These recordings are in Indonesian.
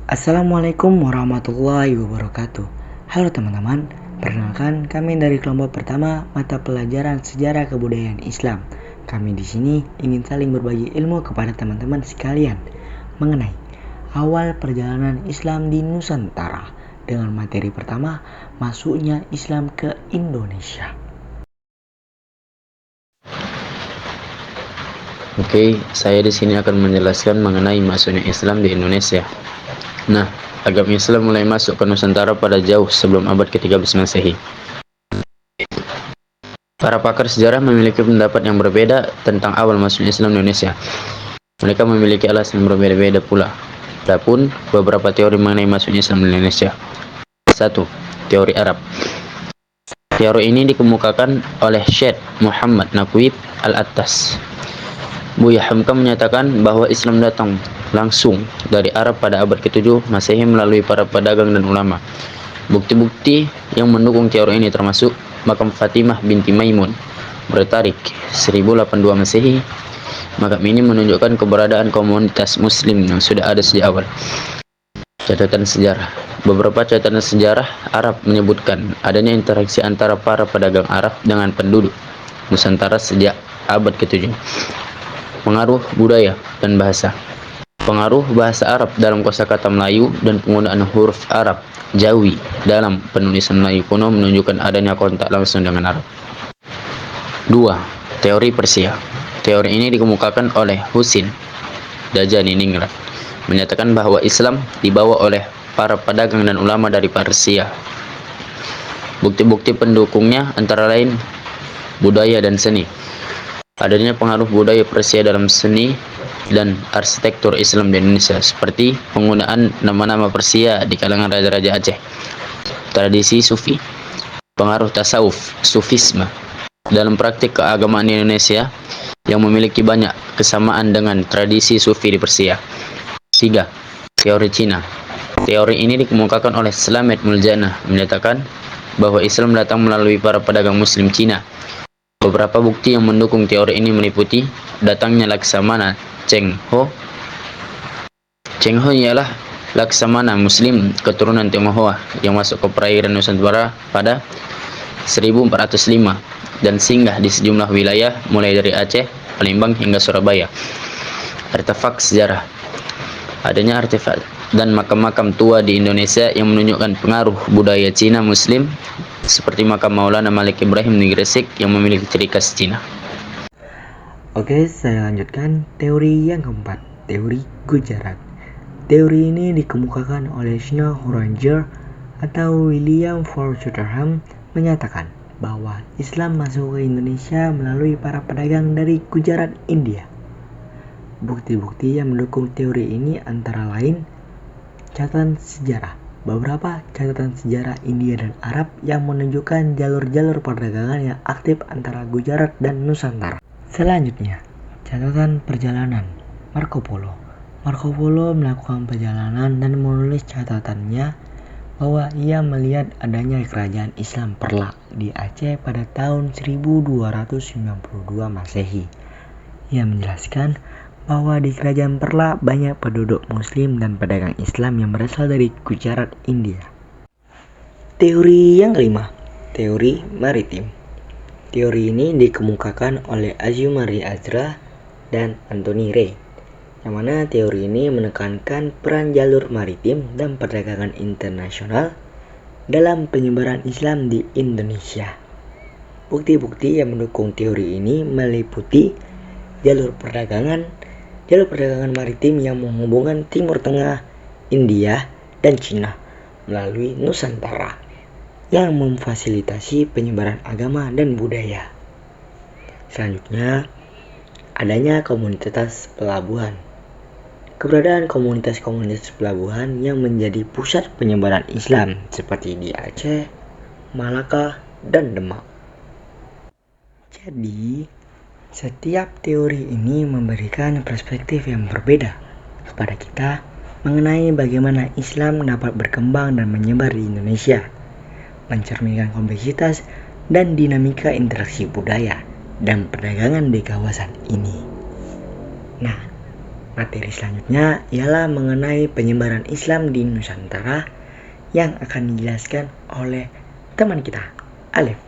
Assalamualaikum warahmatullahi wabarakatuh. Halo teman-teman, perkenalkan kami dari kelompok pertama mata pelajaran Sejarah Kebudayaan Islam. Kami di sini ingin saling berbagi ilmu kepada teman-teman sekalian mengenai awal perjalanan Islam di Nusantara dengan materi pertama, masuknya Islam ke Indonesia. Oke, saya di sini akan menjelaskan mengenai masuknya Islam di Indonesia. Nah, agama Islam mulai masuk ke Nusantara pada jauh sebelum abad ke-13 Masehi. Para pakar sejarah memiliki pendapat yang berbeda tentang awal masuknya Islam di Indonesia. Mereka memiliki alasan yang berbeda-beda pula. Adapun beberapa teori mengenai masuknya Islam di Indonesia. 1. Teori Arab. Teori ini dikemukakan oleh Syekh Muhammad Naqib Al-Attas. Buya Hamka menyatakan bahwa Islam datang langsung dari Arab pada abad ke-7 Masehi melalui para pedagang dan ulama. Bukti-bukti yang mendukung teori ini termasuk makam Fatimah binti Maimun bertarik 1082 Masehi. Makam ini menunjukkan keberadaan komunitas muslim yang sudah ada sejak awal. Catatan sejarah. Beberapa catatan sejarah Arab menyebutkan adanya interaksi antara para pedagang Arab dengan penduduk Nusantara sejak abad ke-7. Pengaruh budaya dan bahasa. Pengaruh bahasa Arab dalam kosakata Melayu dan penggunaan huruf Arab Jawi dalam penulisan Melayu kuno menunjukkan adanya kontak langsung dengan Arab. 2. Teori Persia. Teori ini dikemukakan oleh Husin Dajaningrat, menyatakan bahwa Islam dibawa oleh para pedagang dan ulama dari Persia. Bukti-bukti pendukungnya antara lain budaya dan seni. Adanya pengaruh budaya Persia dalam seni dan arsitektur Islam di Indonesia, seperti penggunaan nama-nama Persia di kalangan raja-raja Aceh. Tradisi Sufi. Pengaruh tasawuf, sufisme dalam praktik keagamaan di Indonesia yang memiliki banyak kesamaan dengan tradisi Sufi di Persia. 3. Teori Cina. Teori ini dikemukakan oleh Slamet Muljana, menyatakan bahwa Islam datang melalui para pedagang muslim Cina. Beberapa bukti yang mendukung teori ini meliputi datangnya Laksamana Cheng Ho. Cheng Ho ialah Laksamana muslim keturunan Tionghoa yang masuk ke perairan Nusantara pada 1405 dan singgah di sejumlah wilayah mulai dari Aceh, Palembang hingga Surabaya. Artefak sejarah. Adanya artefak dan makam-makam tua di Indonesia yang menunjukkan pengaruh budaya Cina Muslim, seperti makam Maulana Malik Ibrahim di Gresik yang memiliki ciri khas Cina. Oke, saya lanjutkan teori yang keempat, teori Gujarat. Teori ini dikemukakan oleh Shna Huranger atau William Forsterham, menyatakan bahwa Islam masuk ke Indonesia melalui para pedagang dari Gujarat, India. Bukti-bukti yang mendukung teori ini antara lain catatan sejarah. Beberapa catatan sejarah India dan Arab yang menunjukkan jalur-jalur perdagangan yang aktif antara Gujarat dan Nusantara. Selanjutnya, catatan perjalanan Marco Polo. Marco Polo melakukan perjalanan dan menulis catatannya bahwa ia melihat adanya kerajaan Islam Perla di Aceh pada tahun 1292 Masehi. Ia menjelaskan bahwa di kerajaan Perla banyak penduduk muslim dan pedagang Islam yang berasal dari Gujarat, India. Teori yang kelima, teori maritim. Teori ini dikemukakan oleh Azumari Azra dan Anthony Ray, yang mana teori ini menekankan peran jalur maritim dan perdagangan internasional dalam penyebaran Islam di Indonesia. Bukti-bukti yang mendukung teori ini meliputi jalur perdagangan maritim yang menghubungkan Timur Tengah, India, dan Cina melalui Nusantara, yang memfasilitasi penyebaran agama dan budaya. Selanjutnya, adanya komunitas pelabuhan. Keberadaan komunitas-komunitas pelabuhan yang menjadi pusat penyebaran Islam seperti di Aceh, Malaka, dan Demak. Jadi, setiap teori ini memberikan perspektif yang berbeda kepada kita mengenai bagaimana Islam dapat berkembang dan menyebar di Indonesia, mencerminkan kompleksitas dan dinamika interaksi budaya dan perdagangan di kawasan ini. Nah, Materi selanjutnya ialah mengenai penyebaran Islam di Nusantara yang akan dijelaskan oleh teman kita, Alif.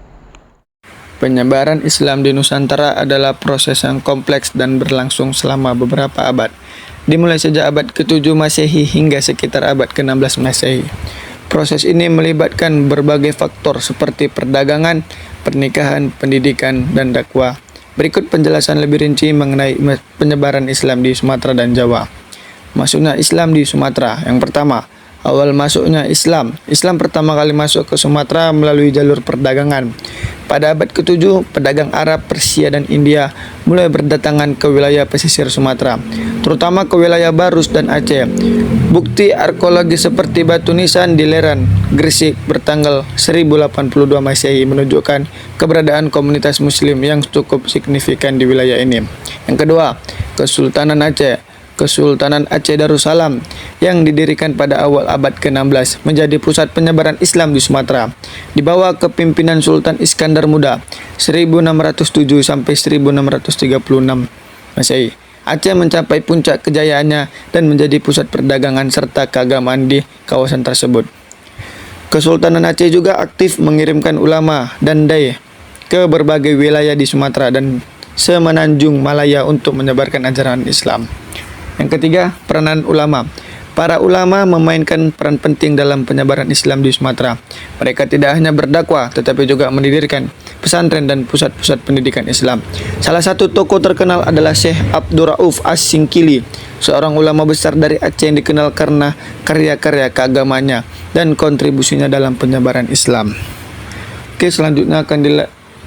Penyebaran Islam di Nusantara adalah proses yang kompleks dan berlangsung selama beberapa abad, dimulai sejak abad ke-7 Masehi hingga sekitar abad ke-16 Masehi. Proses ini melibatkan berbagai faktor seperti perdagangan, pernikahan, pendidikan, dan dakwah. Berikut penjelasan lebih rinci mengenai penyebaran Islam di Sumatera dan Jawa. Masuknya Islam di Sumatera. Yang pertama, awal masuknya Islam. Islam pertama kali masuk ke Sumatera melalui jalur perdagangan. Pada abad ke-7, pedagang Arab, Persia, dan India mulai berdatangan ke wilayah pesisir Sumatera, terutama ke wilayah Barus dan Aceh. Bukti arkeologi seperti batu nisan di Leran, Gresik bertanggal 1082 Masehi menunjukkan keberadaan komunitas Muslim yang cukup signifikan di wilayah ini. Yang kedua, Kesultanan Aceh. Kesultanan Aceh Darussalam yang didirikan pada awal abad ke-16 menjadi pusat penyebaran Islam di Sumatera. Di bawah kepimpinan Sultan Iskandar Muda 1607 sampai 1636 Masehi. Aceh mencapai puncak kejayaannya dan menjadi pusat perdagangan serta keagamaan di kawasan tersebut. Kesultanan Aceh juga aktif mengirimkan ulama dan dai ke berbagai wilayah di Sumatera dan Semenanjung Malaya untuk menyebarkan ajaran Islam. Yang ketiga, peranan ulama. Para ulama memainkan peran penting dalam penyebaran Islam di Sumatera. Mereka tidak hanya berdakwah, tetapi juga mendirikan pesantren dan pusat-pusat pendidikan Islam. Salah satu tokoh terkenal adalah Syekh Abdurrauf As-Singkili, seorang ulama besar dari Aceh yang dikenal karena karya-karya keagamannya dan kontribusinya dalam penyebaran Islam. Oke, selanjutnya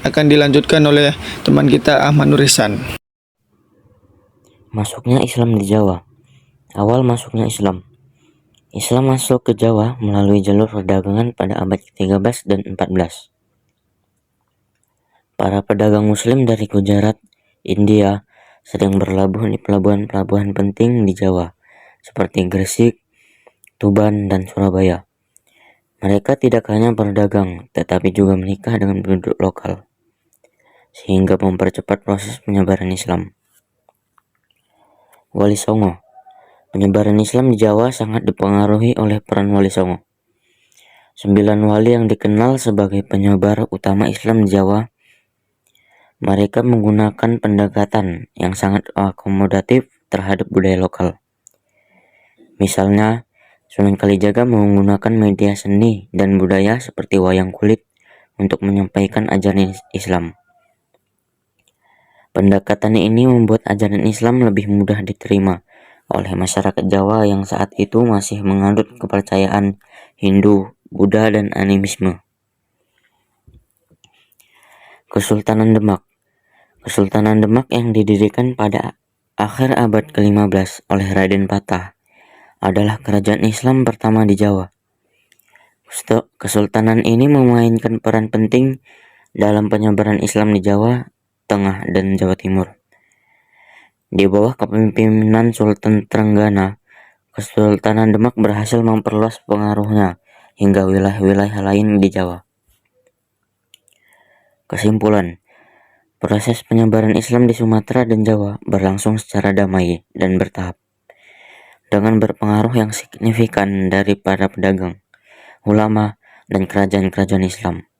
akan dilanjutkan oleh teman kita Ahmad Nurisan. Masuknya Islam di Jawa. Awal masuknya Islam. Islam masuk ke Jawa melalui jalur perdagangan pada abad ke-13 dan 14. Para pedagang Muslim dari Gujarat, India, sedang berlabuh di pelabuhan-pelabuhan penting di Jawa, seperti Gresik, Tuban, dan Surabaya. Mereka tidak hanya berdagang, tetapi juga menikah dengan penduduk lokal, sehingga mempercepat proses penyebaran Islam. Wali Songo. Penyebaran Islam di Jawa sangat dipengaruhi oleh peran Wali Songo. 9 wali yang dikenal sebagai penyebar utama Islam di Jawa. Mereka menggunakan pendekatan yang sangat akomodatif terhadap budaya lokal. Misalnya, Sunan Kalijaga menggunakan media seni dan budaya seperti wayang kulit untuk menyampaikan ajaran Islam. Pendekatan ini membuat ajaran Islam lebih mudah diterima oleh masyarakat Jawa yang saat itu masih menganut kepercayaan Hindu, Buddha, dan animisme. Kesultanan Demak. Kesultanan Demak yang didirikan pada akhir abad ke-15 oleh Raden Patah adalah kerajaan Islam pertama di Jawa. Kesultanan ini memainkan peran penting dalam penyebaran Islam di Jawa Tengah dan Jawa Timur. Di bawah kepemimpinan Sultan Trenggana, Kesultanan Demak berhasil memperluas pengaruhnya hingga wilayah-wilayah lain di Jawa. Kesimpulan, proses penyebaran Islam di Sumatera dan Jawa berlangsung secara damai dan bertahap, dengan berpengaruh yang signifikan dari para pedagang, ulama, dan kerajaan-kerajaan Islam.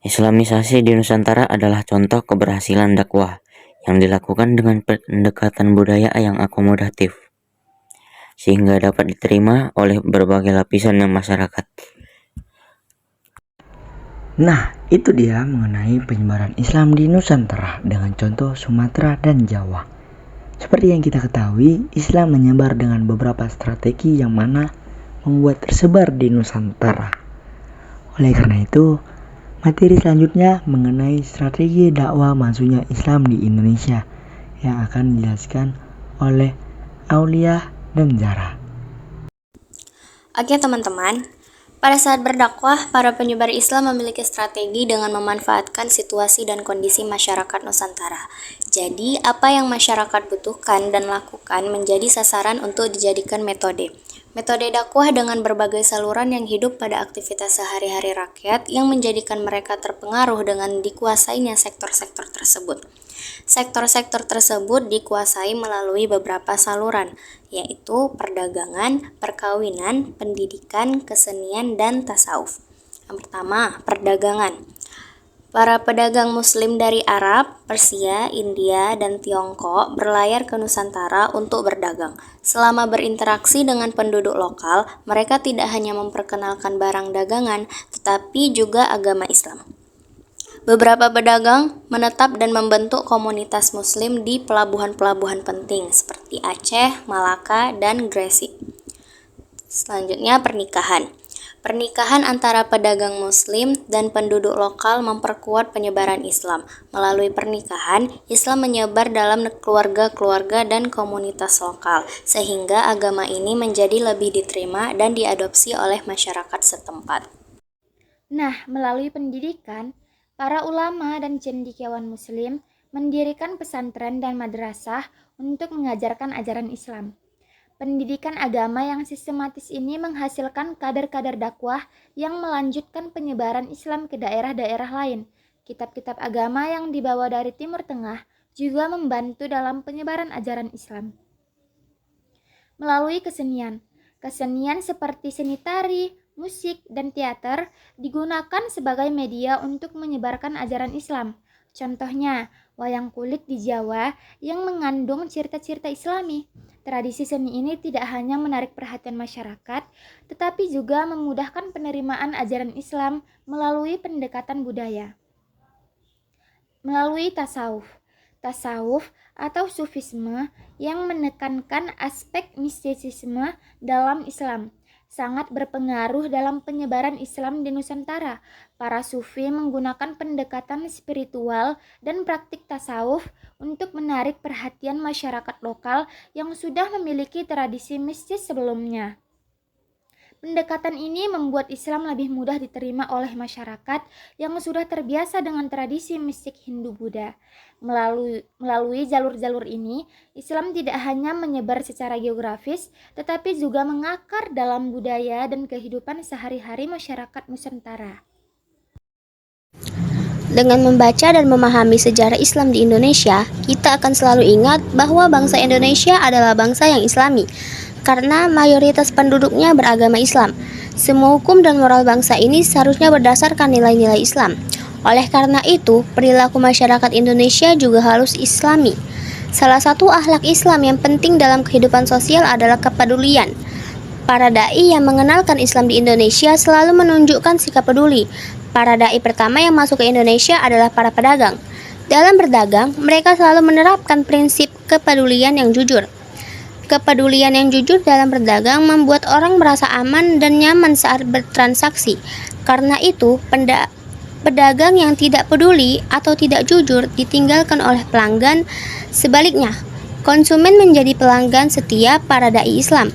Islamisasi di Nusantara adalah contoh keberhasilan dakwah yang dilakukan dengan pendekatan budaya yang akomodatif, sehingga dapat diterima oleh berbagai lapisan masyarakat. Nah, itu dia mengenai penyebaran Islam di Nusantara dengan contoh Sumatera dan Jawa. Seperti yang kita ketahui, Islam menyebar dengan beberapa strategi yang mana membuat tersebar di Nusantara. Oleh karena itu, materi selanjutnya mengenai strategi dakwah masuknya Islam di Indonesia yang akan dijelaskan oleh Aulia dan Zara. Oke teman-teman, pada saat berdakwah, para penyebar Islam memiliki strategi dengan memanfaatkan situasi dan kondisi masyarakat Nusantara. Jadi, apa yang masyarakat butuhkan dan lakukan menjadi sasaran untuk dijadikan metode. Metode dakwah dengan berbagai saluran yang hidup pada aktivitas sehari-hari rakyat yang menjadikan mereka terpengaruh dengan dikuasainya sektor-sektor tersebut. Sektor-sektor tersebut dikuasai melalui beberapa saluran, yaitu perdagangan, perkawinan, pendidikan, kesenian, dan tasawuf. Yang pertama, perdagangan. Para pedagang Muslim dari Arab, Persia, India, dan Tiongkok berlayar ke Nusantara untuk berdagang. Selama berinteraksi dengan penduduk lokal, mereka tidak hanya memperkenalkan barang dagangan, tetapi juga agama Islam. Beberapa pedagang menetap dan membentuk komunitas Muslim di pelabuhan-pelabuhan penting seperti Aceh, Malaka, dan Gresik. Selanjutnya, pernikahan. Pernikahan antara pedagang Muslim dan penduduk lokal memperkuat penyebaran Islam. Melalui pernikahan, Islam menyebar dalam keluarga-keluarga dan komunitas lokal, sehingga agama ini menjadi lebih diterima dan diadopsi oleh masyarakat setempat. Nah, melalui pendidikan, para ulama dan cendekiawan Muslim mendirikan pesantren dan madrasah untuk mengajarkan ajaran Islam. Pendidikan agama yang sistematis ini menghasilkan kader-kader dakwah yang melanjutkan penyebaran Islam ke daerah-daerah lain. Kitab-kitab agama yang dibawa dari Timur Tengah juga membantu dalam penyebaran ajaran Islam. Melalui kesenian, kesenian seperti seni tari, musik, dan teater digunakan sebagai media untuk menyebarkan ajaran Islam. Contohnya, wayang kulit di Jawa yang mengandung cerita-cerita Islami. Tradisi seni ini tidak hanya menarik perhatian masyarakat, tetapi juga memudahkan penerimaan ajaran Islam melalui pendekatan budaya. Melalui tasawuf. Tasawuf atau sufisme yang menekankan aspek mistisisme dalam Islam sangat berpengaruh dalam penyebaran Islam di Nusantara. Para sufi menggunakan pendekatan spiritual dan praktik tasawuf untuk menarik perhatian masyarakat lokal yang sudah memiliki tradisi mistis sebelumnya. Pendekatan ini membuat Islam lebih mudah diterima oleh masyarakat yang sudah terbiasa dengan tradisi mistik Hindu-Buddha. Melalui jalur-jalur ini, Islam tidak hanya menyebar secara geografis, tetapi juga mengakar dalam budaya dan kehidupan sehari-hari masyarakat Nusantara. Dengan membaca dan memahami sejarah Islam di Indonesia, kita akan selalu ingat bahwa bangsa Indonesia adalah bangsa yang Islami, karena mayoritas penduduknya beragama Islam. Semua hukum dan moral bangsa ini seharusnya berdasarkan nilai-nilai Islam. Oleh karena itu, perilaku masyarakat Indonesia juga harus Islami. Salah satu akhlak Islam yang penting dalam kehidupan sosial adalah kepedulian. Para dai yang mengenalkan Islam di Indonesia selalu menunjukkan sikap peduli. Para dai pertama yang masuk ke Indonesia adalah para pedagang. Dalam berdagang, mereka selalu menerapkan prinsip kepedulian yang jujur. Kepedulian yang jujur dalam berdagang membuat orang merasa aman dan nyaman saat bertransaksi. Karena itu, pedagang yang tidak peduli atau tidak jujur ditinggalkan oleh pelanggan. Sebaliknya, konsumen menjadi pelanggan setia para dai Islam.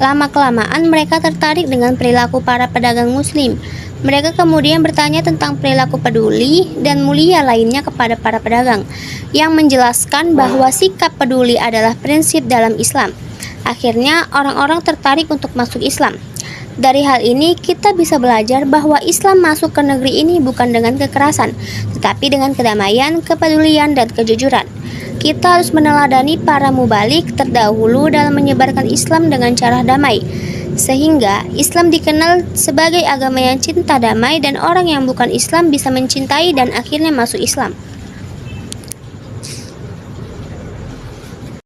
Lama-kelamaan mereka tertarik dengan perilaku para pedagang Muslim. Mereka kemudian bertanya tentang perilaku peduli dan mulia lainnya kepada para pedagang, yang menjelaskan bahwa sikap peduli adalah prinsip dalam Islam. Akhirnya, orang-orang tertarik untuk masuk Islam. Dari hal ini, kita bisa belajar bahwa Islam masuk ke negeri ini bukan dengan kekerasan, tetapi dengan kedamaian, kepedulian, dan kejujuran. Kita harus meneladani para mubalik terdahulu dalam menyebarkan Islam dengan cara damai, sehingga Islam dikenal sebagai agama yang cinta damai dan orang yang bukan Islam bisa mencintai dan akhirnya masuk Islam.